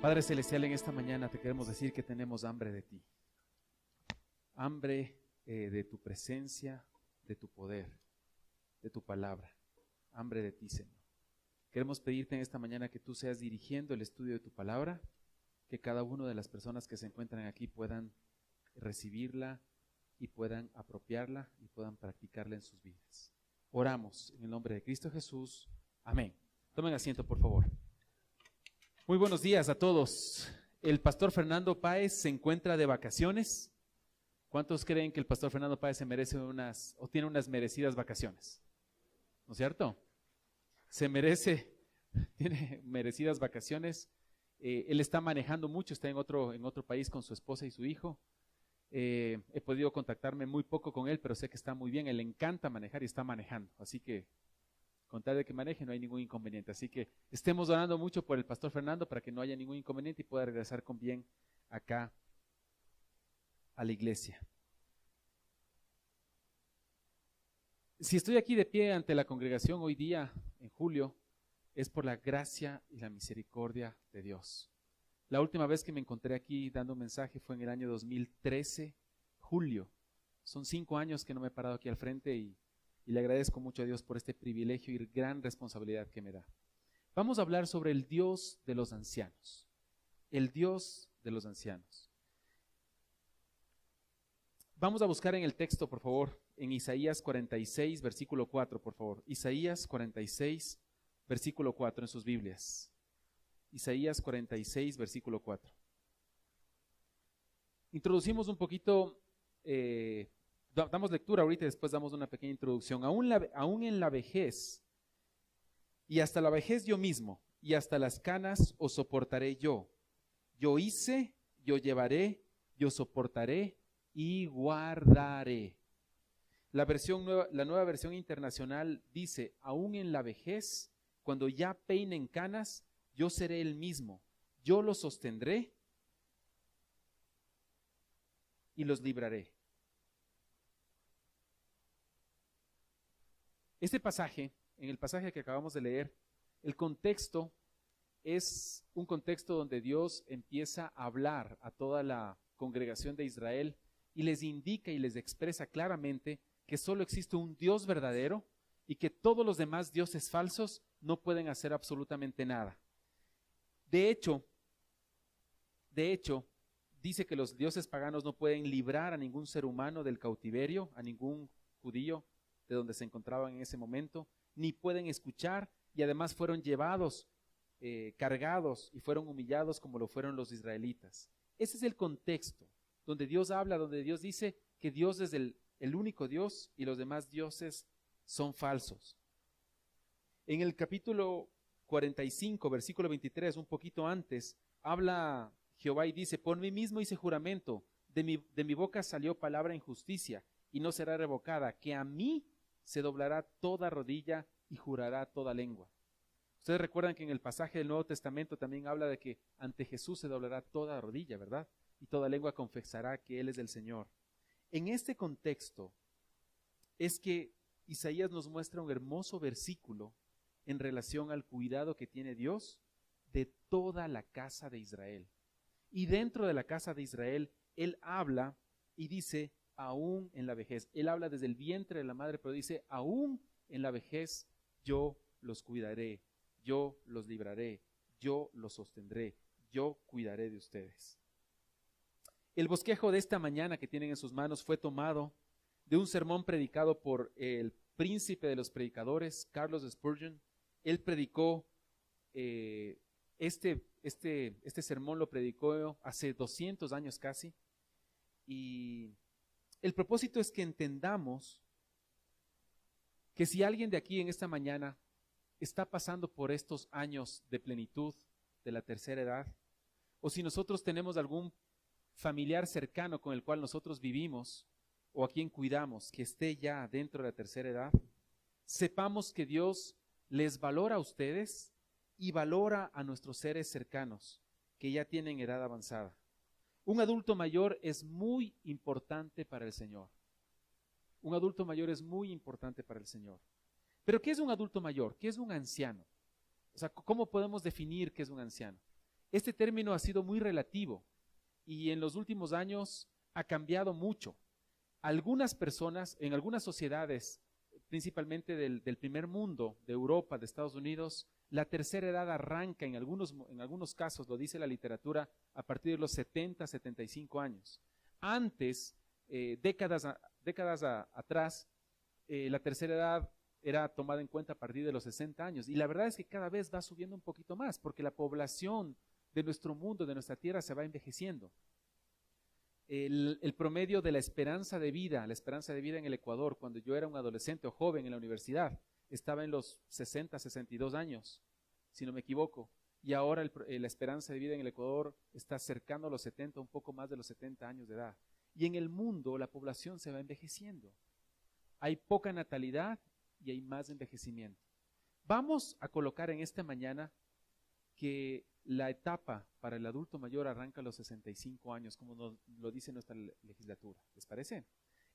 Padre Celestial, en esta mañana te queremos decir que tenemos hambre de ti, hambre de tu presencia, de tu poder, de tu palabra, hambre de ti, Señor. Queremos pedirte en esta mañana que tú seas dirigiendo el estudio de tu palabra, que cada una de las personas que se encuentran aquí puedan recibirla y puedan apropiarla y puedan practicarla en sus vidas. Oramos en el nombre de Cristo Jesús. Amén. Tomen asiento, por favor. Muy buenos días a todos. El pastor Fernando Páez se encuentra de vacaciones. ¿Cuántos creen que el pastor Fernando Páez se merece tiene unas merecidas vacaciones? ¿No es cierto? Tiene merecidas vacaciones. Él está manejando mucho, está en otro país con su esposa y su hijo. He podido contactarme muy poco con él, pero sé que está muy bien. Él le encanta manejar y está manejando, así que con tal de que maneje no hay ningún inconveniente. Así que estemos orando mucho por el pastor Fernando para que no haya ningún inconveniente y pueda regresar con bien acá a la iglesia. Si estoy aquí de pie ante la congregación hoy día, en julio, es por la gracia y la misericordia de Dios. La última vez que me encontré aquí dando un mensaje fue en el año 2013, julio. Son 5 años que no me he parado aquí al frente y le agradezco mucho a Dios por este privilegio y gran responsabilidad que me da. Vamos a hablar sobre el Dios de los ancianos. El Dios de los ancianos. Vamos a buscar en el texto, por favor, en Isaías 46, versículo 4, por favor. Isaías 46, versículo 4 en sus Biblias. Isaías 46, versículo 4. Introducimos un poquito, damos lectura ahorita y después damos una pequeña introducción. Aún en la vejez, y hasta la vejez yo mismo, y hasta las canas os soportaré yo. Yo hice, yo llevaré, yo soportaré y guardaré. La nueva versión internacional dice, aún en la vejez, cuando ya peinen canas, yo seré el mismo. Yo los sostendré y los libraré. Este pasaje, en el pasaje que acabamos de leer, el contexto es un contexto donde Dios empieza a hablar a toda la congregación de Israel y les indica y les expresa claramente que solo existe un Dios verdadero y que todos los demás dioses falsos no pueden hacer absolutamente nada. De hecho, dice que los dioses paganos no pueden librar a ningún ser humano del cautiverio, a ningún judío de donde se encontraban en ese momento, ni pueden escuchar, y además fueron llevados, cargados y fueron humillados como lo fueron los israelitas. Ese es el contexto donde Dios habla, donde Dios dice que Dios es el único Dios y los demás dioses son falsos. En el capítulo 45, versículo 23, un poquito antes, habla Jehová y dice, por mí mismo hice juramento, de mi boca salió palabra en justicia y no será revocada, que a mí se doblará toda rodilla y jurará toda lengua. Ustedes recuerdan que en el pasaje del Nuevo Testamento también habla de que ante Jesús se doblará toda rodilla, ¿verdad? Y toda lengua confesará que Él es el Señor. En este contexto es que Isaías nos muestra un hermoso versículo en relación al cuidado que tiene Dios de toda la casa de Israel. Y dentro de la casa de Israel, Él habla y dice, aún en la vejez. Él habla desde el vientre de la madre, pero dice, aún en la vejez yo los cuidaré, yo los libraré, yo los sostendré, yo cuidaré de ustedes. El bosquejo de esta mañana que tienen en sus manos fue tomado de un sermón predicado por el príncipe de los predicadores, Carlos Spurgeon. Él predicó, este sermón lo predicó hace 200 años casi, y el propósito es que entendamos que si alguien de aquí en esta mañana está pasando por estos años de plenitud de la tercera edad, o si nosotros tenemos algún familiar cercano con el cual nosotros vivimos, o a quien cuidamos, que esté ya dentro de la tercera edad, sepamos que Dios les valora a ustedes y valora a nuestros seres cercanos, que ya tienen edad avanzada. Un adulto mayor es muy importante para el Señor. Un adulto mayor es muy importante para el Señor. Pero ¿qué es un adulto mayor? ¿Qué es un anciano? O sea, ¿cómo podemos definir qué es un anciano? Este término ha sido muy relativo y en los últimos años ha cambiado mucho. Algunas personas, en algunas sociedades, principalmente del primer mundo, de Europa, de Estados Unidos, la tercera edad arranca en algunos casos, lo dice la literatura, a partir de los 70, 75 años. Antes, décadas atrás, la tercera edad era tomada en cuenta a partir de los 60 años. Y la verdad es que cada vez va subiendo un poquito más, porque la población de nuestro mundo, de nuestra tierra, se va envejeciendo. El promedio de la esperanza de vida en el Ecuador, cuando yo era un adolescente o joven en la universidad, estaba en los 60, 62 años, si no me equivoco. Y ahora la esperanza de vida en el Ecuador está cercano a los 70, un poco más de los 70 años de edad. Y en el mundo la población se va envejeciendo. Hay poca natalidad y hay más envejecimiento. Vamos a colocar en esta mañana que la etapa para el adulto mayor arranca a los 65 años, como lo dice nuestra legislatura. ¿Les parece?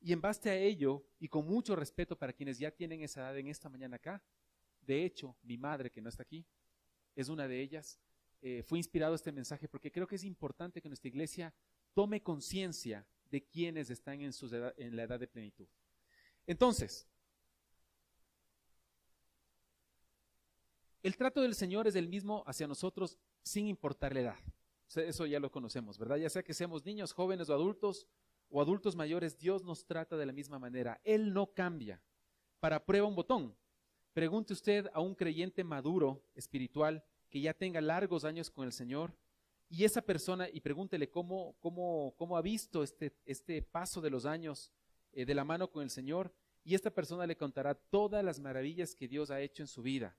Y en base a ello, y con mucho respeto para quienes ya tienen esa edad en esta mañana acá, de hecho, mi madre, que no está aquí, es una de ellas, fue inspirado este mensaje porque creo que es importante que nuestra iglesia tome conciencia de quienes están en la edad de plenitud. Entonces, el trato del Señor es el mismo hacia nosotros sin importar la edad. Eso ya lo conocemos, ¿verdad? Ya sea que seamos niños, jóvenes o adultos mayores, Dios nos trata de la misma manera. Él no cambia. Para prueba un botón. Pregunte usted a un creyente maduro, espiritual, que ya tenga largos años con el Señor, y esa persona, y pregúntele cómo ha visto este paso de los años de la mano con el Señor, y esta persona le contará todas las maravillas que Dios ha hecho en su vida.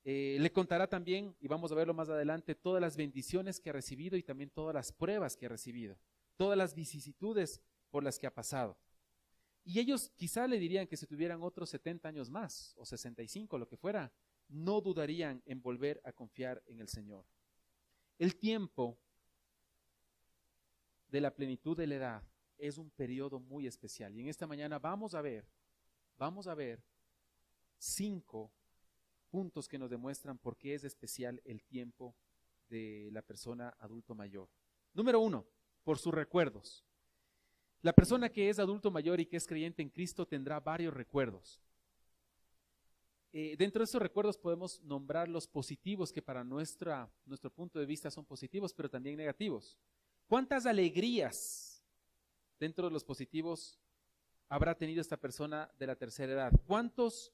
Le contará también, y vamos a verlo más adelante, todas las bendiciones que ha recibido y también todas las pruebas que ha recibido, todas las vicisitudes por las que ha pasado. Y ellos quizá le dirían que si tuvieran otros 70 años más, o 65, lo que fuera, no dudarían en volver a confiar en el Señor. El tiempo de la plenitud de la edad es un periodo muy especial. Y en esta mañana vamos a ver 5 puntos que nos demuestran por qué es especial el tiempo de la persona adulto mayor. Número 1, por sus recuerdos. La persona que es adulto mayor y que es creyente en Cristo tendrá varios recuerdos. Dentro de estos recuerdos podemos nombrar los positivos que para nuestro punto de vista son positivos, pero también negativos. ¿Cuántas alegrías dentro de los positivos habrá tenido esta persona de la tercera edad? ¿Cuántos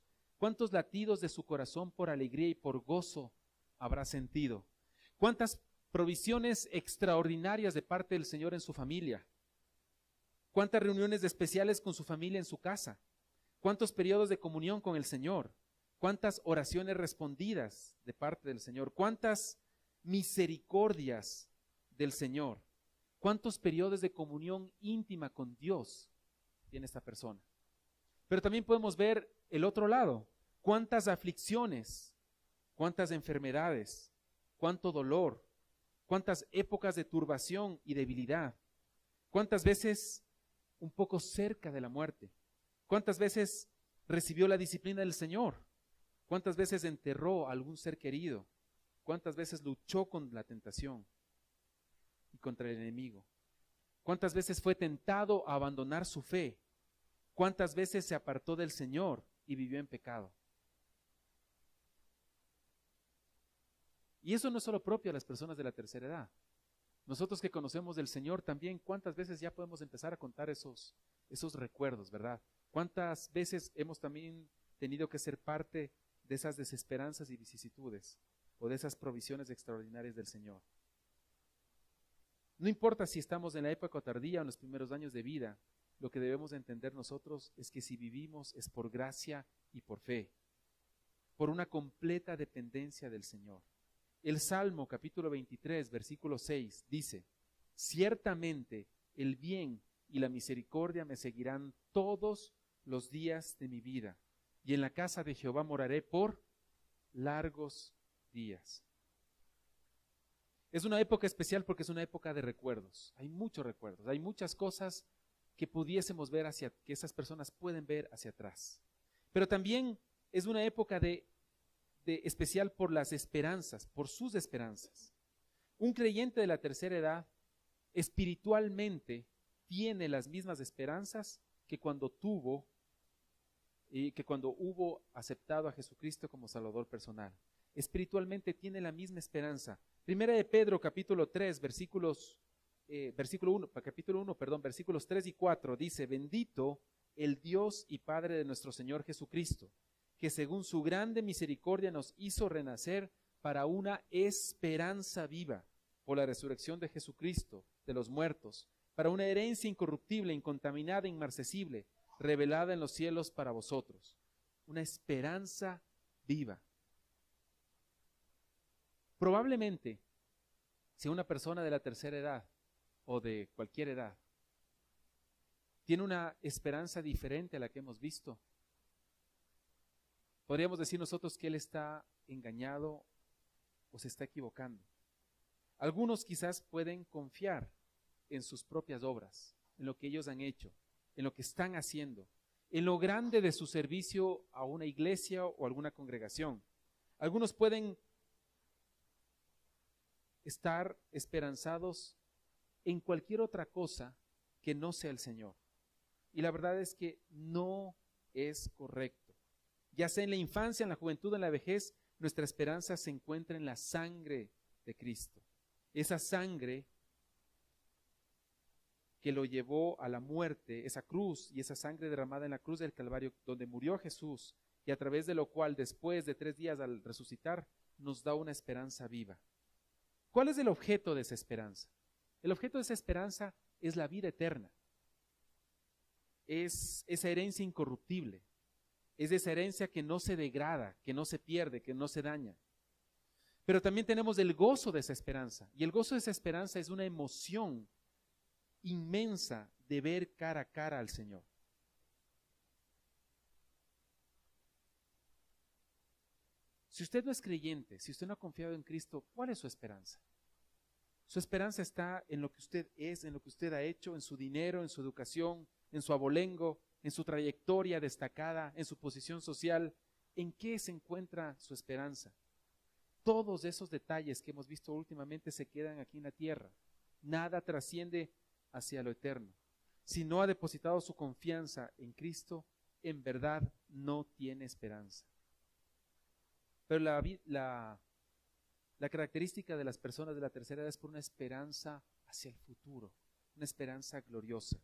latidos de su corazón por alegría y por gozo habrá sentido? ¿Cuántas provisiones extraordinarias de parte del Señor en su familia? ¿Cuántas reuniones especiales con su familia en su casa? ¿Cuántos periodos de comunión con el Señor? ¿Cuántas oraciones respondidas de parte del Señor? ¿Cuántas misericordias del Señor? ¿Cuántos periodos de comunión íntima con Dios tiene esta persona? Pero también podemos ver el otro lado. ¿Cuántas aflicciones? ¿Cuántas enfermedades? ¿Cuánto dolor? ¿Cuántas épocas de turbación y debilidad? ¿Cuántas veces un poco cerca de la muerte? ¿Cuántas veces recibió la disciplina del Señor? ¿Cuántas veces enterró a algún ser querido? ¿Cuántas veces luchó con la tentación y contra el enemigo? ¿Cuántas veces fue tentado a abandonar su fe? ¿Cuántas veces se apartó del Señor y vivió en pecado? Y eso no es solo propio a las personas de la tercera edad. Nosotros que conocemos del Señor también, ¿cuántas veces ya podemos empezar a contar esos recuerdos, verdad? ¿Cuántas veces hemos también tenido que ser parte de esas desesperanzas y vicisitudes o de esas provisiones extraordinarias del Señor? No importa si estamos en la época tardía o en los primeros años de vida, lo que debemos entender nosotros es que si vivimos es por gracia y por fe, por una completa dependencia del Señor. El Salmo capítulo 23, versículo 6 dice: ciertamente el bien y la misericordia me seguirán todos los días de mi vida, y en la casa de Jehová moraré por largos días. Es una época especial porque es una época de recuerdos. Hay muchos recuerdos, hay muchas cosas que pudiésemos ver que esas personas pueden ver hacia atrás. Pero también es una época de especial por las esperanzas, por sus esperanzas. Un creyente de la tercera edad espiritualmente tiene las mismas esperanzas que cuando hubo aceptado a Jesucristo como Salvador personal. Espiritualmente tiene la misma esperanza. Primera de Pedro, capítulo 3, versículos 3 y 4, dice: bendito el Dios y Padre de nuestro Señor Jesucristo, que según su grande misericordia nos hizo renacer para una esperanza viva por la resurrección de Jesucristo de los muertos, para una herencia incorruptible, incontaminada, inmarcesible, revelada en los cielos para vosotros. Una esperanza viva. Probablemente, si una persona de la tercera edad o de cualquier edad tiene una esperanza diferente a la que hemos visto, podríamos decir nosotros que él está engañado o se está equivocando. Algunos quizás pueden confiar en sus propias obras, en lo que ellos han hecho, en lo que están haciendo, en lo grande de su servicio a una iglesia o alguna congregación. Algunos pueden estar esperanzados en cualquier otra cosa que no sea el Señor. Y la verdad es que no es correcto. Ya sea en la infancia, en la juventud, en la vejez, nuestra esperanza se encuentra en la sangre de Cristo. Esa sangre que lo llevó a la muerte, esa cruz y esa sangre derramada en la cruz del Calvario, donde murió Jesús, y a través de lo cual después de 3 días al resucitar, nos da una esperanza viva. ¿Cuál es el objeto de esa esperanza? El objeto de esa esperanza es la vida eterna. Es esa herencia incorruptible. Es esa herencia que no se degrada, que no se pierde, que no se daña. Pero también tenemos el gozo de esa esperanza. Y el gozo de esa esperanza es una emoción inmensa de ver cara a cara al Señor. Si usted no es creyente, si usted no ha confiado en Cristo, ¿cuál es su esperanza? Su esperanza está en lo que usted es, en lo que usted ha hecho, en su dinero, en su educación, en su abolengo, en su trayectoria destacada, en su posición social. ¿En qué se encuentra su esperanza? Todos esos detalles que hemos visto últimamente se quedan aquí en la tierra. Nada trasciende hacia lo eterno. Si no ha depositado su confianza en Cristo, en verdad no tiene esperanza. Pero la característica de las personas de la tercera edad es por una esperanza hacia el futuro, una esperanza gloriosa.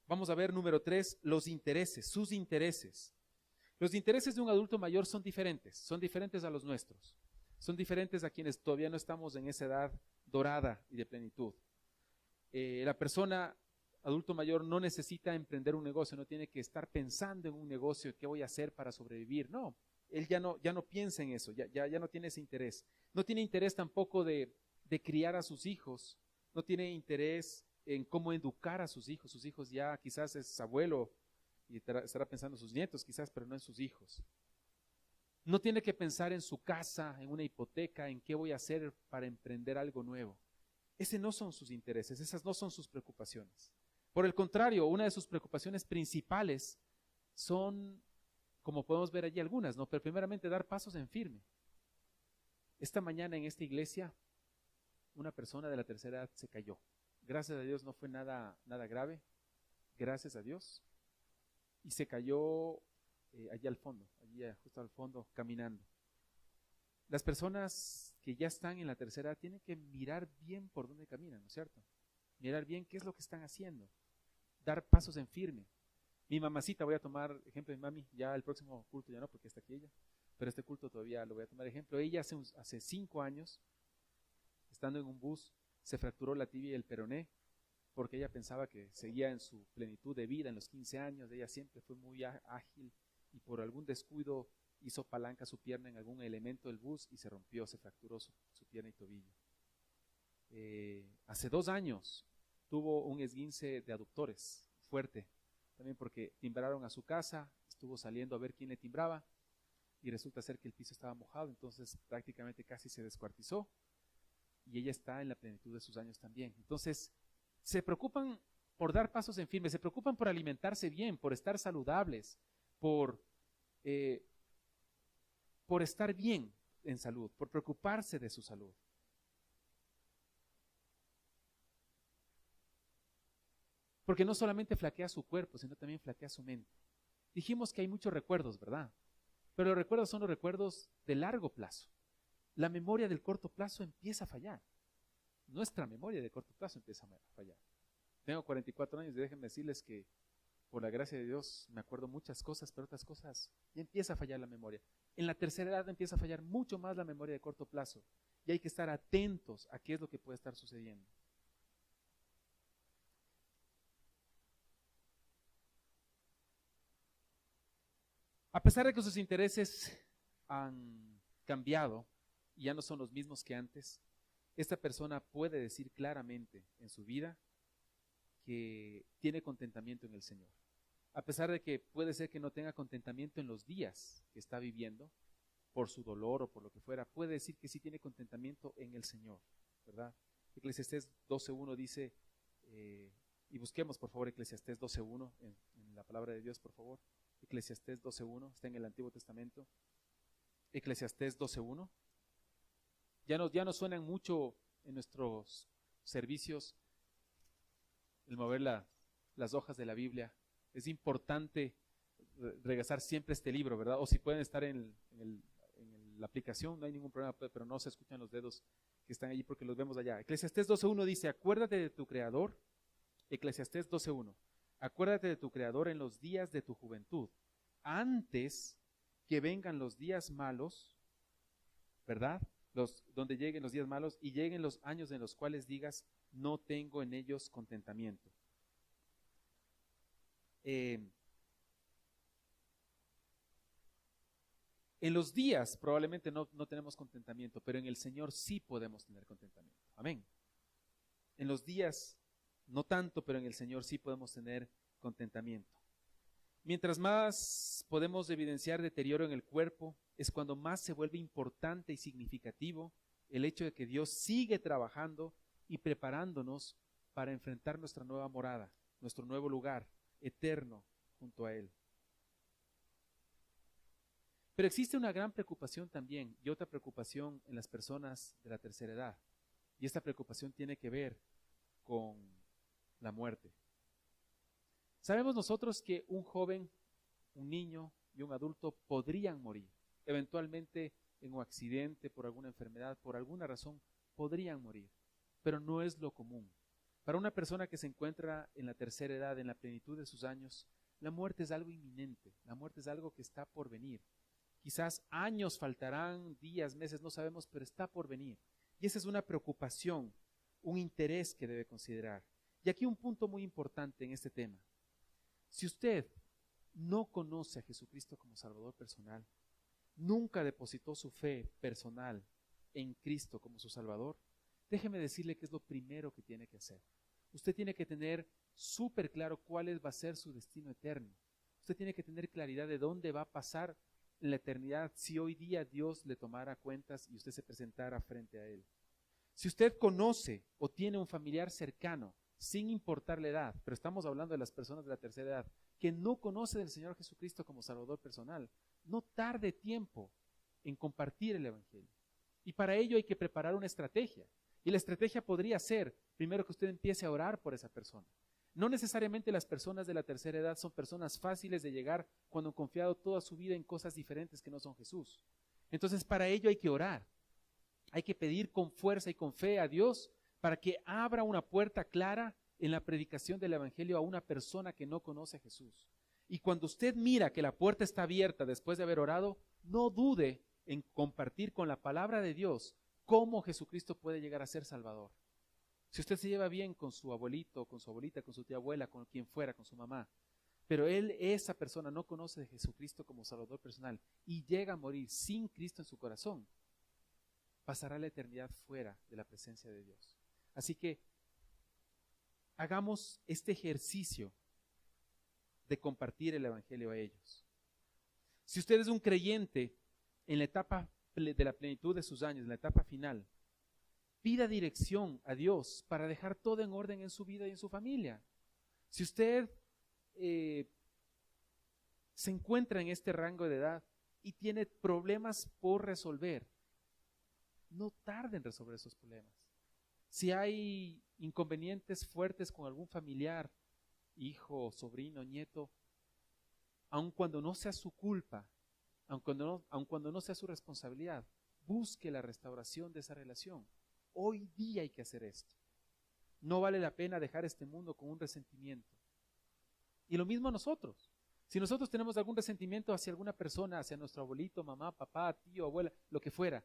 Vamos a ver número 3, los intereses, sus intereses. Los intereses de un adulto mayor son diferentes a los nuestros. Son diferentes a quienes todavía no estamos en esa edad dorada y de plenitud. La persona adulto mayor no necesita emprender un negocio, no tiene que estar pensando en un negocio, qué voy a hacer para sobrevivir. No, él ya no piensa en eso, ya no tiene ese interés. No tiene interés tampoco de criar a sus hijos, no tiene interés en cómo educar a sus hijos. Sus hijos ya quizás es abuelo y estará pensando en sus nietos quizás, pero no en sus hijos. No tiene que pensar en su casa, en una hipoteca, en qué voy a hacer para emprender algo nuevo. Ese no son sus intereses, esas no son sus preocupaciones. Por el contrario, una de sus preocupaciones principales son, como podemos ver allí algunas, ¿no? Pero primeramente dar pasos en firme. Esta mañana en esta iglesia, una persona de la tercera edad se cayó. Gracias a Dios no fue nada grave, gracias a Dios. Y se cayó allí al fondo, justo al fondo, caminando. Las personas que ya están en la tercera edad tienen que mirar bien por dónde caminan, ¿no es cierto? Mirar bien qué es lo que están haciendo, dar pasos en firme. Mi mamacita, voy a tomar ejemplo de mi mami, ya el próximo culto ya no, porque está aquí ella, pero este culto todavía lo voy a tomar ejemplo. Ella hace 5 años, estando en un bus, se fracturó la tibia y el peroné, porque ella pensaba que seguía en su plenitud de vida, en los 15 años, ella siempre fue muy ágil, y por algún descuido hizo palanca su pierna en algún elemento del bus y se rompió, se fracturó su pierna y tobillo. Hace 2 años tuvo un esguince de aductores fuerte, también porque timbraron a su casa, estuvo saliendo a ver quién le timbraba y resulta ser que el piso estaba mojado, entonces prácticamente casi se descuartizó y ella está en la plenitud de sus años también. Entonces se preocupan por dar pasos en firme, se preocupan por alimentarse bien, por estar saludables, por estar bien, en salud, por preocuparse de su salud. Porque no solamente flaquea su cuerpo, sino también flaquea su mente. Dijimos que hay muchos recuerdos, ¿verdad? Pero los recuerdos son los recuerdos de largo plazo. La memoria del corto plazo empieza a fallar. Nuestra memoria de corto plazo empieza a fallar. Tengo 44 años y déjenme decirles que por la gracia de Dios me acuerdo muchas cosas, pero otras cosas ya empieza a fallar la memoria. En la tercera edad empieza a fallar mucho más la memoria de corto plazo y hay que estar atentos a qué es lo que puede estar sucediendo. A pesar de que sus intereses han cambiado y ya no son los mismos que antes, esta persona puede decir claramente en su vida que tiene contentamiento en el Señor. A pesar de que puede ser que no tenga contentamiento en los días que está viviendo, por su dolor o por lo que fuera, puede decir que sí tiene contentamiento en el Señor, ¿verdad? Eclesiastés 12:1 dice, y busquemos por favor Eclesiastés 12:1 en la palabra de Dios, por favor. Eclesiastés 12:1, está en el Antiguo Testamento. Eclesiastés 12:1. Ya nos suenan mucho en nuestros servicios el mover las hojas de la Biblia. Es importante regresar siempre este libro, ¿verdad? O si pueden estar en la aplicación, no hay ningún problema, pero no se escuchan los dedos que están allí porque los vemos allá. Eclesiastés 12:1 dice, acuérdate de tu Creador. Eclesiastés 12:1. Acuérdate de tu Creador en los días de tu juventud, antes que vengan los días malos, ¿verdad? Donde lleguen los días malos y lleguen los años en los cuales digas, no tengo en ellos contentamiento. En los días probablemente no tenemos contentamiento, pero en el Señor sí podemos tener contentamiento. Amén. En los días no tanto, pero en el Señor sí podemos tener contentamiento. Mientras más podemos evidenciar deterioro en el cuerpo, es cuando más se vuelve importante y significativo el hecho de que Dios sigue trabajando y preparándonos para enfrentar nuestra nueva morada, nuestro nuevo lugar eterno junto a Él. Pero existe una gran preocupación también y otra preocupación en las personas de la tercera edad. Y esta preocupación tiene que ver con la muerte. Sabemos nosotros que un joven, un niño y un adulto podrían morir. Eventualmente en un accidente, por alguna enfermedad, por alguna razón, podrían morir. Pero no es lo común. Para una persona que se encuentra en la tercera edad, en la plenitud de sus años, la muerte es algo inminente. La muerte es algo que está por venir. Quizás años faltarán, días, meses, no sabemos, pero está por venir. Y esa es una preocupación, un interés que debe considerar. Y aquí un punto muy importante en este tema. Si usted no conoce a Jesucristo como Salvador personal, nunca depositó su fe personal en Cristo como su Salvador, déjeme decirle que es lo primero que tiene que hacer. Usted tiene que tener súper claro cuál va a ser su destino eterno. Usted tiene que tener claridad de dónde va a pasar en la eternidad si hoy día Dios le tomara cuentas y usted se presentara frente a Él. Si usted conoce o tiene un familiar cercano, sin importar la edad, pero estamos hablando de las personas de la tercera edad, que no conoce del Señor Jesucristo como Salvador personal, no tarde tiempo en compartir el Evangelio. Y para ello hay que preparar una estrategia. Y la estrategia podría ser, primero, que usted empiece a orar por esa persona. No necesariamente las personas de la tercera edad son personas fáciles de llegar cuando han confiado toda su vida en cosas diferentes que no son Jesús. Entonces, para ello hay que orar. Hay que pedir con fuerza y con fe a Dios para que abra una puerta clara en la predicación del Evangelio a una persona que no conoce a Jesús. Y cuando usted mira que la puerta está abierta después de haber orado, no dude en compartir con la palabra de Dios cómo Jesucristo puede llegar a ser Salvador. Si usted se lleva bien con su abuelito, con su abuelita, con su tía abuela, con quien fuera, con su mamá, pero esa persona no conoce de Jesucristo como Salvador personal y llega a morir sin Cristo en su corazón, pasará la eternidad fuera de la presencia de Dios. Así que hagamos este ejercicio de compartir el Evangelio a ellos. Si usted es un creyente en la etapa de la plenitud de sus años, en la etapa final, pida dirección a Dios para dejar todo en orden en su vida y en su familia. Si usted se encuentra en este rango de edad y tiene problemas por resolver, no tarde en resolver esos problemas. Si hay inconvenientes fuertes con algún familiar, hijo, sobrino, nieto, aun cuando no sea su culpa, aun cuando no sea su responsabilidad, busque la restauración de esa relación. Hoy día hay que hacer esto. No vale la pena dejar este mundo con un resentimiento. Y lo mismo nosotros. Si nosotros tenemos algún resentimiento hacia alguna persona, hacia nuestro abuelito, mamá, papá, tío, abuela, lo que fuera,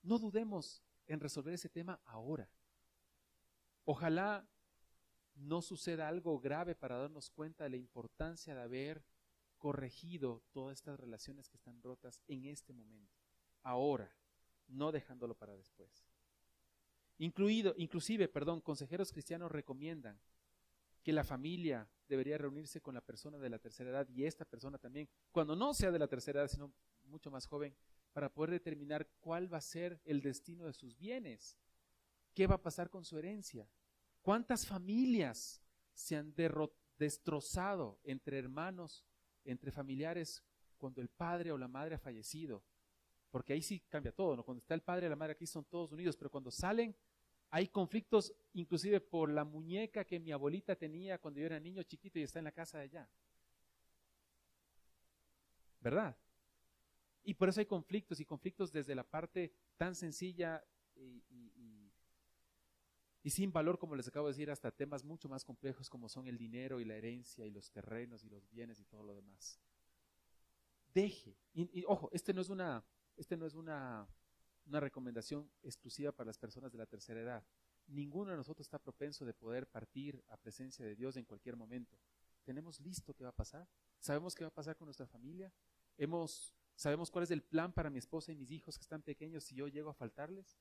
no dudemos en resolver ese tema ahora. Ojalá no suceda algo grave para darnos cuenta de la importancia de haber corregido todas estas relaciones que están rotas en este momento, ahora, no dejándolo para después. Inclusive, consejeros cristianos recomiendan que la familia debería reunirse con la persona de la tercera edad y esta persona también, cuando no sea de la tercera edad, sino mucho más joven, para poder determinar cuál va a ser el destino de sus bienes, qué va a pasar con su herencia, cuántas familias se han destrozado entre hermanos, entre familiares, cuando el padre o la madre ha fallecido, porque ahí sí cambia todo, ¿no? Cuando está el padre y la madre aquí son todos unidos, pero cuando salen hay conflictos inclusive por la muñeca que mi abuelita tenía cuando yo era niño chiquito y está en la casa de allá, ¿verdad? Y por eso hay conflictos, y conflictos desde la parte tan sencilla y sin valor, como les acabo de decir, hasta temas mucho más complejos como son el dinero y la herencia y los terrenos y los bienes y todo lo demás. Ojo, este no es una recomendación exclusiva para las personas de la tercera edad. Ninguno de nosotros está propenso de poder partir a presencia de Dios en cualquier momento. ¿Tenemos listo qué va a pasar? ¿Sabemos qué va a pasar con nuestra familia? ¿Sabemos cuál es el plan para mi esposa y mis hijos que están pequeños si yo llego a faltarles?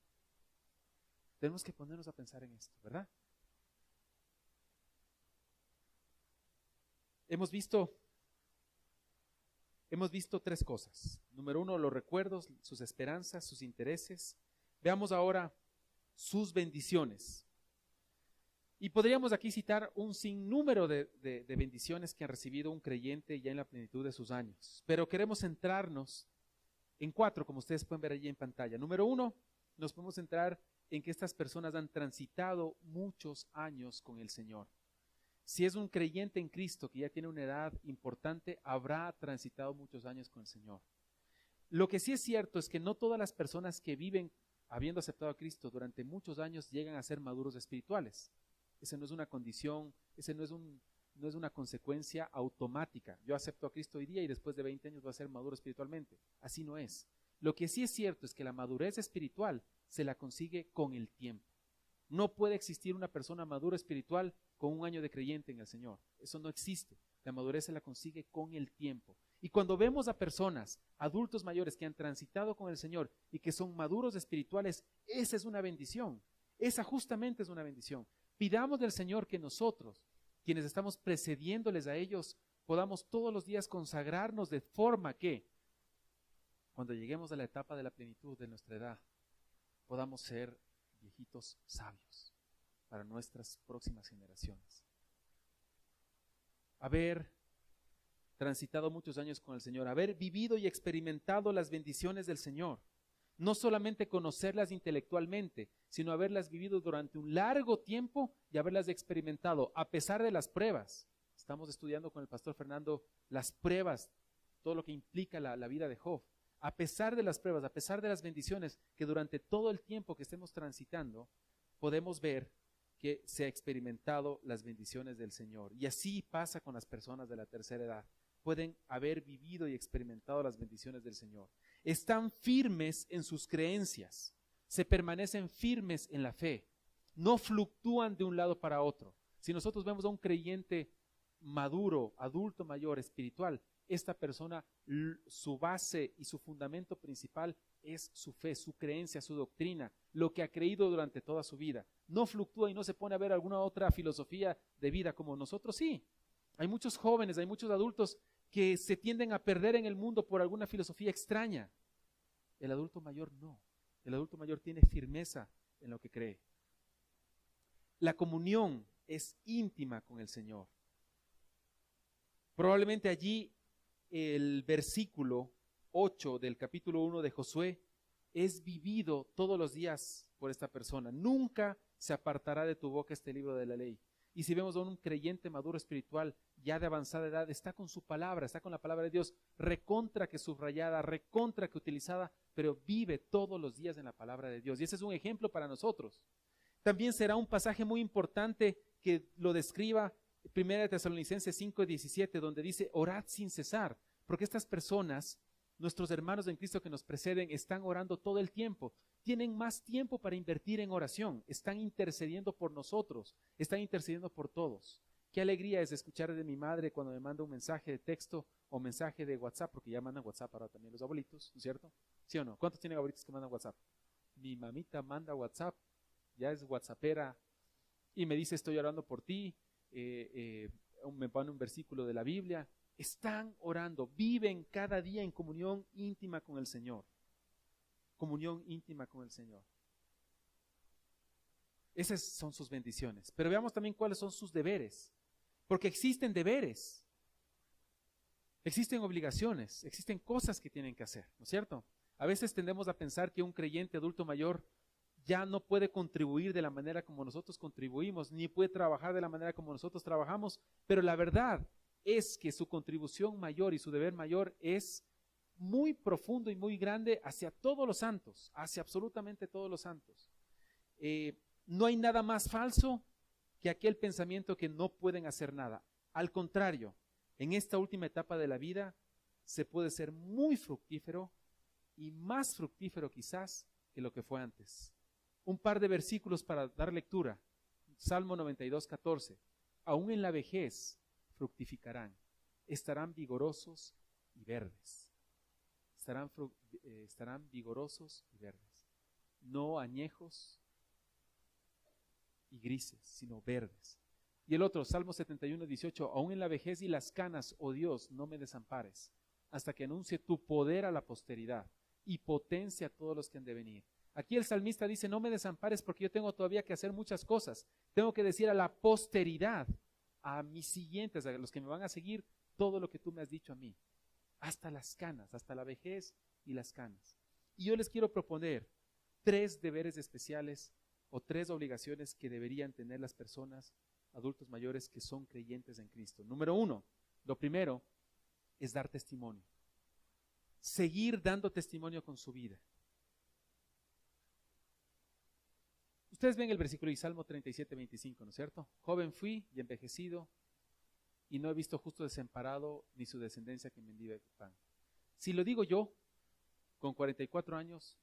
Tenemos que ponernos a pensar en esto, ¿verdad? Hemos visto tres cosas. Número 1, los recuerdos, sus esperanzas, sus intereses. Veamos ahora sus bendiciones. Y podríamos aquí citar un sinnúmero de bendiciones que ha recibido un creyente ya en la plenitud de sus años. Pero queremos centrarnos en 4, como ustedes pueden ver allí en pantalla. Número 1, nos podemos centrar en que estas personas han transitado muchos años con el Señor. Si es un creyente en Cristo que ya tiene una edad importante, habrá transitado muchos años con el Señor. Lo que sí es cierto es que no todas las personas que viven habiendo aceptado a Cristo durante muchos años llegan a ser maduros espirituales. Esa no es una condición, esa no es una consecuencia automática. Yo acepto a Cristo hoy día y después de 20 años voy a ser maduro espiritualmente. Así no es. Lo que sí es cierto es que la madurez espiritual se la consigue con el tiempo. No puede existir una persona madura espiritual con un año de creyente en el Señor. Eso no existe. La madurez se la consigue con el tiempo. Y cuando vemos a personas, adultos mayores que han transitado con el Señor y que son maduros espirituales, esa es una bendición. Esa justamente es una bendición. Pidamos del Señor que nosotros, quienes estamos precediéndoles a ellos, podamos todos los días consagrarnos de forma que, cuando lleguemos a la etapa de la plenitud de nuestra edad, podamos ser viejitos sabios para nuestras próximas generaciones. Haber transitado muchos años con el Señor, haber vivido y experimentado las bendiciones del Señor, no solamente conocerlas intelectualmente, sino haberlas vivido durante un largo tiempo y haberlas experimentado a pesar de las pruebas. Estamos estudiando con el pastor Fernando las pruebas, todo lo que implica la vida de Job. A pesar de las pruebas, a pesar de las bendiciones, que durante todo el tiempo que estemos transitando, podemos ver que se ha experimentado las bendiciones del Señor. Y así pasa con las personas de la tercera edad. Pueden haber vivido y experimentado las bendiciones del Señor. Están firmes en sus creencias, se permanecen firmes en la fe, no fluctúan de un lado para otro. Si nosotros vemos a un creyente maduro, adulto mayor, espiritual, esta persona, su base y su fundamento principal es su fe, su creencia, su doctrina, lo que ha creído durante toda su vida. No fluctúa y no se pone a ver alguna otra filosofía de vida como nosotros sí. Hay muchos jóvenes, hay muchos adultos que se tienden a perder en el mundo por alguna filosofía extraña. El adulto mayor no. El adulto mayor tiene firmeza en lo que cree. La comunión es íntima con el Señor. Probablemente allí el versículo 8 del capítulo 1 de Josué es vivido todos los días por esta persona. Nunca se apartará de tu boca este libro de la ley. Y si vemos a un creyente maduro espiritual, ya de avanzada edad, está con su palabra, está con la palabra de Dios, recontra que subrayada, recontra que utilizada, pero vive todos los días en la palabra de Dios. Y ese es un ejemplo para nosotros. También será un pasaje muy importante que lo describa 1 Tesalonicenses 5:17, donde dice, orad sin cesar, porque estas personas, nuestros hermanos en Cristo que nos preceden, están orando todo el tiempo. Tienen más tiempo para invertir en oración, están intercediendo por nosotros, están intercediendo por todos. Qué alegría es escuchar de mi madre cuando me manda un mensaje de texto o mensaje de WhatsApp, porque ya mandan WhatsApp ahora también los abuelitos, ¿no es cierto? ¿Sí o no? ¿Cuántos tienen abuelitos que mandan WhatsApp? Mi mamita manda WhatsApp, ya es WhatsAppera, y me dice, estoy orando por ti, me pone un versículo de la Biblia. Están orando, viven cada día en comunión íntima con el Señor. Comunión íntima con el Señor. Esas son sus bendiciones. Pero veamos también cuáles son sus deberes. Porque existen deberes, existen obligaciones, existen cosas que tienen que hacer, ¿no es cierto? A veces tendemos a pensar que un creyente adulto mayor ya no puede contribuir de la manera como nosotros contribuimos, ni puede trabajar de la manera como nosotros trabajamos, pero la verdad es que su contribución mayor y su deber mayor es muy profundo y muy grande hacia todos los santos, hacia absolutamente todos los santos. No hay nada más falso que aquel pensamiento que no pueden hacer nada. Al contrario, en esta última etapa de la vida se puede ser muy fructífero y más fructífero quizás que lo que fue antes. Un par de versículos para dar lectura. Salmo 92:14. Aún en la vejez fructificarán, estarán vigorosos y verdes. Estarán vigorosos y verdes. No añejos y grises, sino verdes. Y el otro, Salmo 71:18. Aún en la vejez y las canas, oh Dios, no me desampares, hasta que anuncie tu poder a la posteridad y potencia a todos los que han de venir. Aquí el salmista dice, no me desampares porque yo tengo todavía que hacer muchas cosas. Tengo que decir a la posteridad, a mis siguientes, a los que me van a seguir, todo lo que tú me has dicho a mí. Hasta las canas, hasta la vejez y las canas. Y yo les quiero proponer 3 deberes especiales o 3 obligaciones que deberían tener las personas, adultos mayores que son creyentes en Cristo. Número 1, lo primero es dar testimonio. Seguir dando testimonio con su vida. Ustedes ven el versículo de Salmo 37:25, ¿no es cierto? Joven fui y envejecido, y no he visto justo desamparado ni su descendencia que mendigue pan. Si lo digo yo, con 44 años,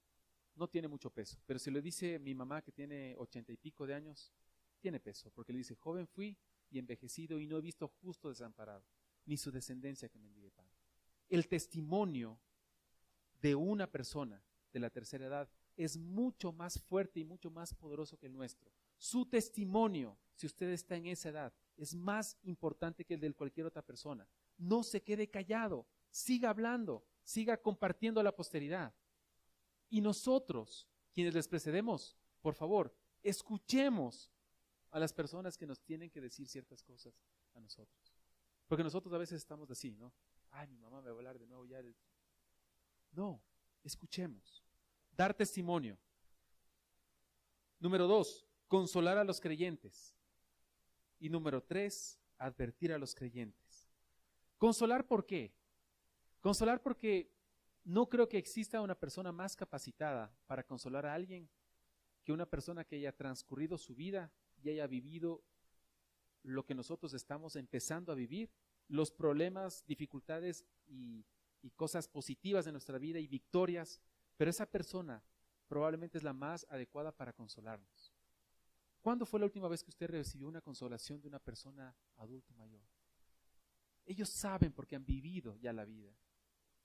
no tiene mucho peso. Pero si lo dice mi mamá que tiene 80 y pico de años, tiene peso. Porque le dice, joven fui y envejecido y no he visto justo desamparado, ni su descendencia que mendigue pan. El testimonio de una persona de la tercera edad es mucho más fuerte y mucho más poderoso que el nuestro. Su testimonio, si usted está en esa edad, es más importante que el de cualquier otra persona. No se quede callado, siga hablando, siga compartiendo a la posteridad. Y nosotros, quienes les precedemos, por favor, escuchemos a las personas que nos tienen que decir ciertas cosas a nosotros. Porque nosotros a veces estamos así, ¿no? Ay, mi mamá me va a hablar de nuevo ya. No, escuchemos. Dar testimonio. Número 2, consolar a los creyentes. Y número 3, advertir a los creyentes. Consolar, ¿por qué? Consolar porque no creo que exista una persona más capacitada para consolar a alguien que una persona que haya transcurrido su vida y haya vivido lo que nosotros estamos empezando a vivir, los problemas, dificultades y cosas positivas de nuestra vida y victorias, pero esa persona probablemente es la más adecuada para consolarnos. ¿Cuándo fue la última vez que usted recibió una consolación de una persona adulta mayor? Ellos saben porque han vivido ya la vida.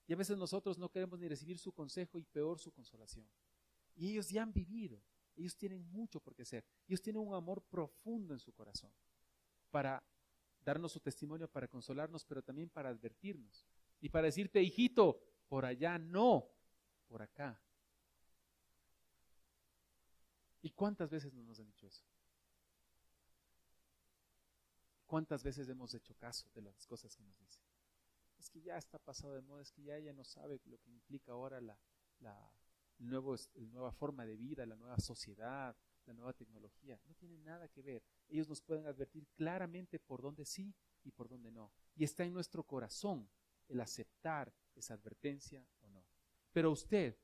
Y a veces nosotros no queremos ni recibir su consejo y peor su consolación. Y ellos ya han vivido. Ellos tienen mucho por qué hacer. Ellos tienen un amor profundo en su corazón para darnos su testimonio, para consolarnos, pero también para advertirnos. Y para decirte, hijito, por allá no, por acá. ¿Y cuántas veces nos han dicho eso? ¿Cuántas veces hemos hecho caso de las cosas que nos dicen? Es que ya está pasado de moda, es que ya ella no sabe lo que implica ahora la nueva forma de vida, la nueva sociedad, la nueva tecnología. No tiene nada que ver. Ellos nos pueden advertir claramente por dónde sí y por dónde no. Y está en nuestro corazón el aceptar esa advertencia o no. Pero usted,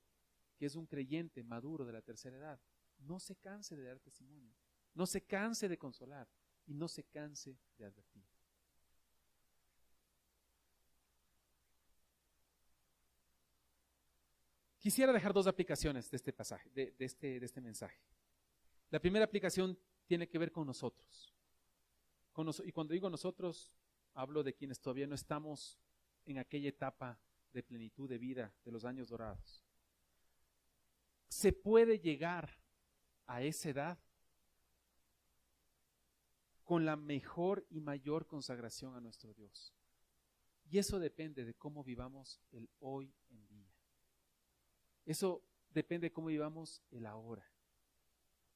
que es un creyente maduro de la tercera edad, no se canse de dar testimonio, no se canse de consolar y no se canse de advertir. Quisiera dejar dos aplicaciones de este pasaje, de este mensaje. La primera aplicación tiene que ver con nosotros. Y cuando digo nosotros, hablo de quienes todavía no estamos en aquella etapa de plenitud de vida de los años dorados. Se puede llegar a esa edad con la mejor y mayor consagración a nuestro Dios. Y eso depende de cómo vivamos el hoy en día. Eso depende de cómo vivamos el ahora.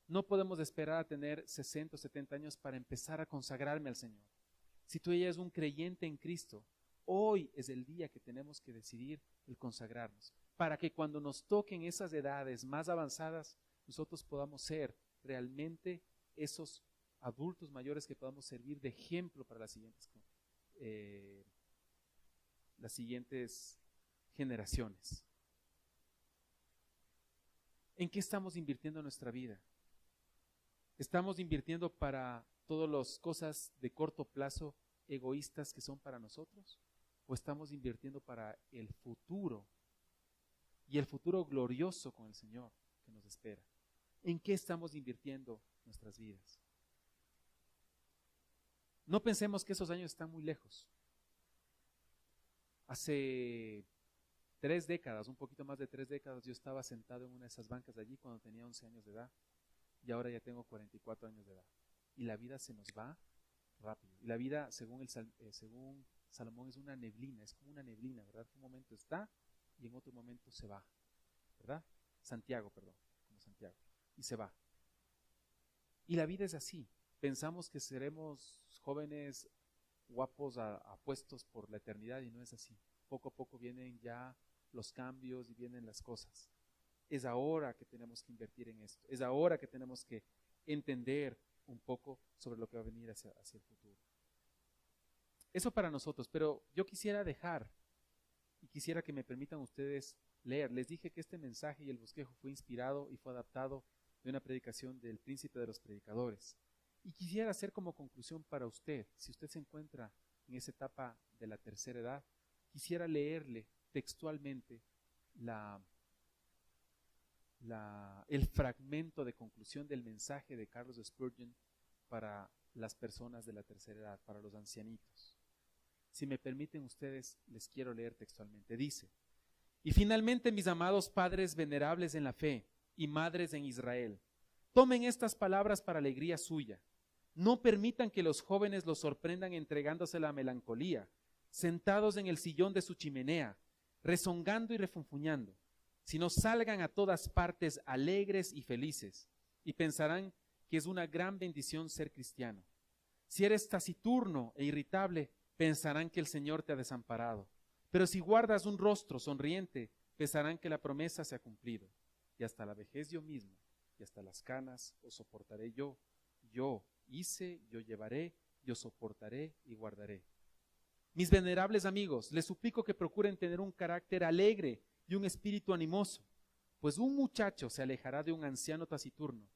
No podemos esperar a tener 60 o 70 años para empezar a consagrarme al Señor. Si tú ya eres un creyente en Cristo, hoy es el día que tenemos que decidir el consagrarnos, para que cuando nos toquen esas edades más avanzadas, nosotros podamos ser realmente esos adultos mayores que podamos servir de ejemplo para las siguientes generaciones. ¿En qué estamos invirtiendo nuestra vida? ¿Estamos invirtiendo para todas las cosas de corto plazo egoístas que son para nosotros? ¿O estamos invirtiendo para el futuro y el futuro glorioso con el Señor que nos espera? ¿En qué estamos invirtiendo nuestras vidas? No pensemos que esos años están muy lejos. Hace 3 décadas, un poquito más de 3 décadas, yo estaba sentado en una de esas bancas de allí cuando tenía 11 años de edad y ahora ya tengo 44 años de edad. Y la vida se nos va rápido. Y la vida, según Salomón, es una neblina, es como una neblina, ¿verdad? Un momento está y en otro momento se va, ¿verdad? Santiago, y se va. Y la vida es así. Pensamos que seremos jóvenes guapos, apuestos por la eternidad y no es así. Poco a poco vienen ya los cambios y vienen las cosas. Es ahora que tenemos que invertir en esto. Es ahora que tenemos que entender un poco sobre lo que va a venir hacia el futuro. Eso para nosotros, pero yo quisiera dejar y quisiera que me permitan ustedes leer. Les dije que este mensaje y el bosquejo fue inspirado y fue adaptado de una predicación del Príncipe de los Predicadores. Y quisiera hacer como conclusión para usted, si usted se encuentra en esa etapa de la tercera edad, quisiera leerle textualmente el fragmento de conclusión del mensaje de Carlos Spurgeon para las personas de la tercera edad, para los ancianitos. Si me permiten ustedes, les quiero leer textualmente. Dice: y finalmente, mis amados padres venerables en la fe y madres en Israel, tomen estas palabras para alegría suya. No permitan que los jóvenes los sorprendan entregándose a la melancolía, sentados en el sillón de su chimenea, rezongando y refunfuñando, sino salgan a todas partes alegres y felices, y pensarán que es una gran bendición ser cristiano. Si eres taciturno e irritable, pensarán que el Señor te ha desamparado. Pero si guardas un rostro sonriente, pensarán que la promesa se ha cumplido. Y hasta la vejez yo mismo, y hasta las canas os soportaré yo. Yo hice, yo llevaré, yo soportaré y guardaré. Mis venerables amigos, les suplico que procuren tener un carácter alegre y un espíritu animoso, pues un muchacho se alejará de un anciano taciturno,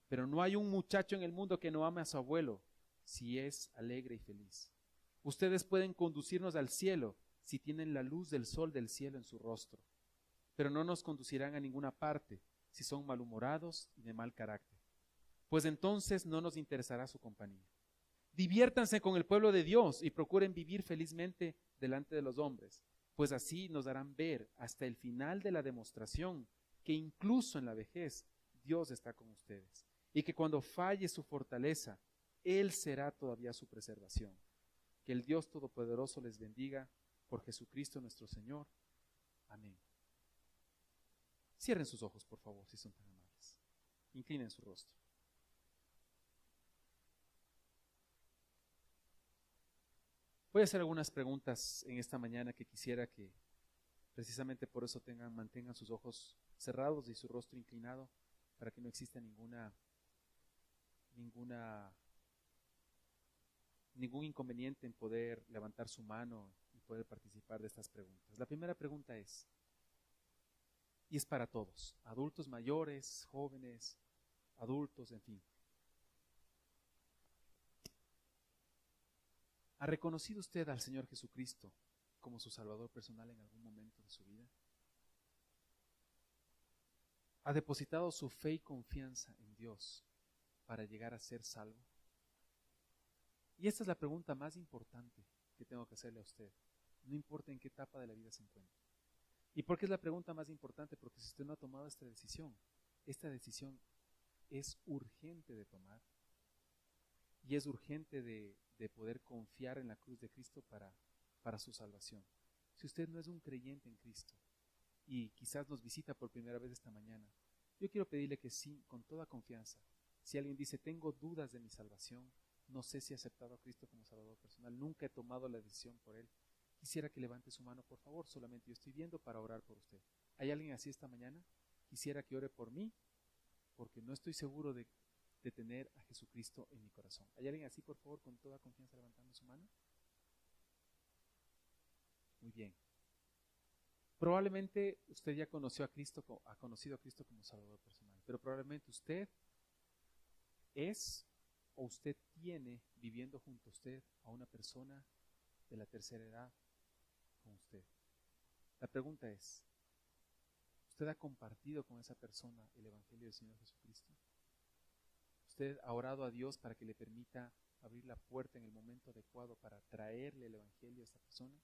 pero no hay un muchacho en el mundo que no ame a su abuelo si es alegre y feliz. Ustedes pueden conducirnos al cielo si tienen la luz del sol del cielo en su rostro, pero no nos conducirán a ninguna parte si son malhumorados y de mal carácter, pues entonces no nos interesará su compañía. Diviértanse con el pueblo de Dios y procuren vivir felizmente delante de los hombres, pues así nos darán ver hasta el final de la demostración que incluso en la vejez Dios está con ustedes y que cuando falle su fortaleza, Él será todavía su preservación. Que el Dios Todopoderoso les bendiga por Jesucristo nuestro Señor. Amén. Cierren sus ojos, por favor, si son tan amables. Inclinen su rostro. Voy a hacer algunas preguntas en esta mañana que quisiera que Precisamente por eso mantengan sus ojos cerrados y su rostro inclinado, para que no exista ningún inconveniente en poder levantar su mano y poder participar de estas preguntas. La primera pregunta es, y es para todos, adultos mayores, jóvenes, adultos, en fin. ¿Ha reconocido usted al Señor Jesucristo como su Salvador personal en algún momento de su vida? ¿Ha depositado su fe y confianza en Dios para llegar a ser salvo? Y esta es la pregunta más importante que tengo que hacerle a usted, no importa en qué etapa de la vida se encuentre. ¿Y por qué es la pregunta más importante? Porque si usted no ha tomado esta decisión es urgente de tomar, y es urgente de poder confiar en la cruz de Cristo para su salvación. Si usted no es un creyente en Cristo y quizás nos visita por primera vez esta mañana, yo quiero pedirle que sí, con toda confianza, si alguien dice, tengo dudas de mi salvación, no sé si he aceptado a Cristo como Salvador personal, nunca he tomado la decisión por Él, quisiera que levante su mano, por favor, solamente yo estoy viendo para orar por usted. ¿Hay alguien así esta mañana? Quisiera que ore por mí, porque no estoy seguro de tener a Jesucristo en mi corazón. ¿Hay alguien así, por favor, con toda confianza levantando su mano? Muy bien. Probablemente usted ya ha conocido a Cristo como Salvador personal, pero probablemente usted es o usted tiene viviendo junto a usted a una persona de la tercera edad con usted. La pregunta es, ¿usted ha compartido con esa persona el Evangelio del Señor Jesucristo? ¿Usted ha orado a Dios para que le permita abrir la puerta en el momento adecuado para traerle el Evangelio a esta persona?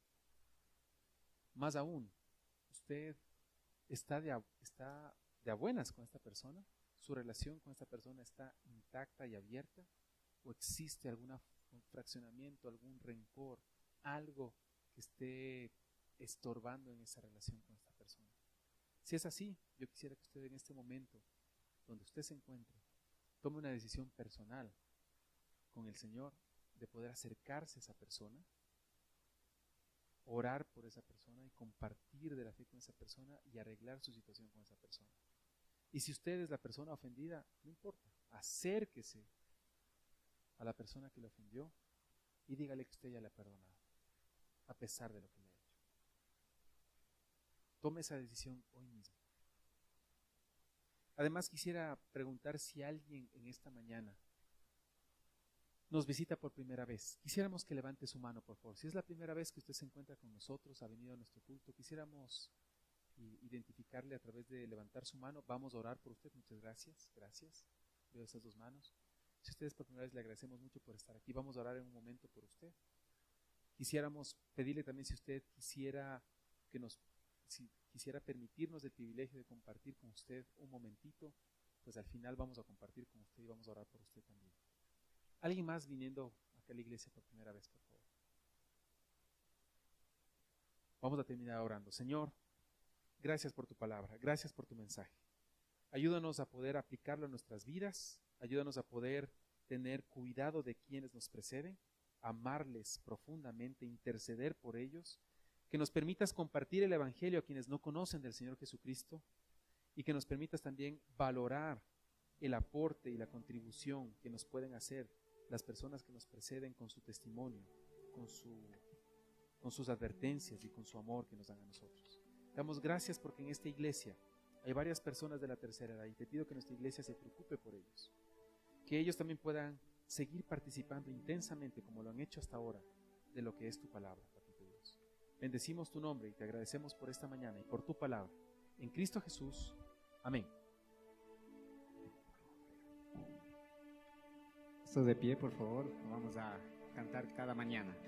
Más aún, ¿usted está de a buenas con esta persona? ¿Su relación con esta persona está intacta y abierta? ¿O existe algún fraccionamiento, algún rencor, algo que esté estorbando en esa relación con esta persona? Si es así, yo quisiera que usted en este momento, donde usted se encuentre, tome una decisión personal con el Señor de poder acercarse a esa persona, orar por esa persona y compartir de la fe con esa persona y arreglar su situación con esa persona. Y si usted es la persona ofendida, no importa, acérquese a la persona que le ofendió y dígale que usted ya le ha perdonado, a pesar de lo que le ha hecho. Tome esa decisión hoy mismo. Además, quisiera preguntar si alguien en esta mañana nos visita por primera vez. Quisiéramos que levante su mano, por favor. Si es la primera vez que usted se encuentra con nosotros, ha venido a nuestro culto, quisiéramos identificarle a través de levantar su mano. Vamos a orar por usted. Muchas gracias. Gracias. Veo esas dos manos. Si usted es por primera vez, le agradecemos mucho por estar aquí. Vamos a orar en un momento por usted. Quisiéramos pedirle también si usted quisiera permitirnos el privilegio de compartir con usted un momentito, pues al final vamos a compartir con usted y vamos a orar por usted también. ¿Alguien más viniendo acá a la iglesia por primera vez, por favor? Vamos a terminar orando. Señor, gracias por tu palabra, gracias por tu mensaje. Ayúdanos a poder aplicarlo en nuestras vidas, ayúdanos a poder tener cuidado de quienes nos preceden, amarles profundamente, interceder por ellos, que nos permitas compartir el Evangelio a quienes no conocen del Señor Jesucristo y que nos permitas también valorar el aporte y la contribución que nos pueden hacer las personas que nos preceden con su testimonio, con sus advertencias y con su amor que nos dan a nosotros. Damos gracias porque en esta iglesia hay varias personas de la tercera edad y te pido que nuestra iglesia se preocupe por ellos, que ellos también puedan seguir participando intensamente como lo han hecho hasta ahora de lo que es tu palabra, Papito Dios. Bendecimos tu nombre y te agradecemos por esta mañana y por tu palabra. En Cristo Jesús. Amén. Puestos de pie, por favor, vamos a cantar cada mañana.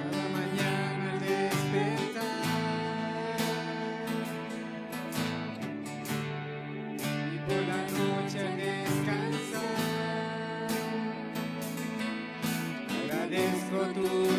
Cada mañana al despertar y por la noche al descansar, agradezco tu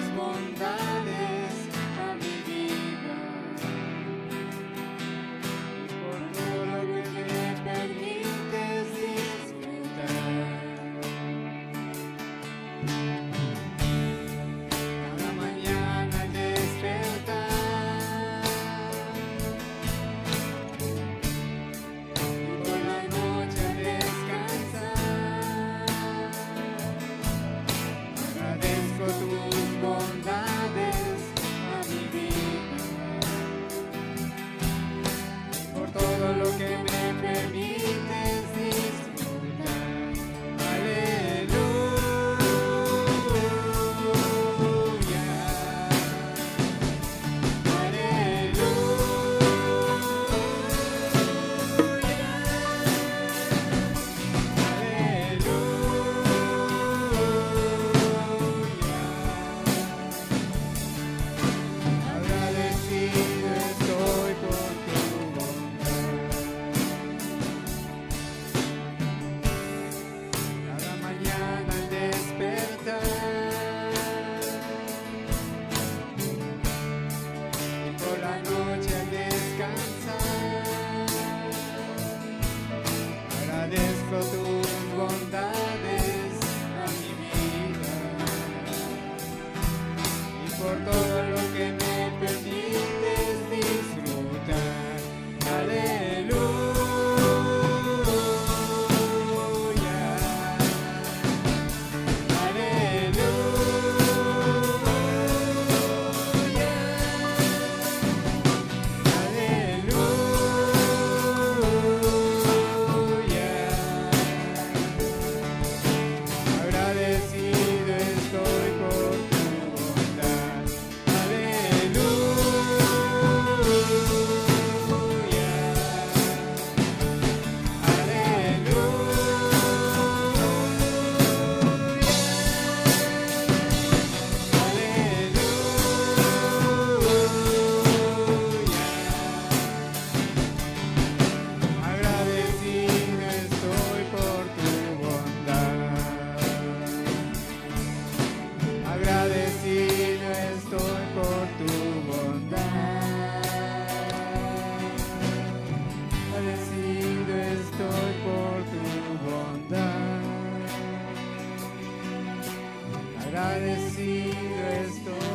agradecido estoy.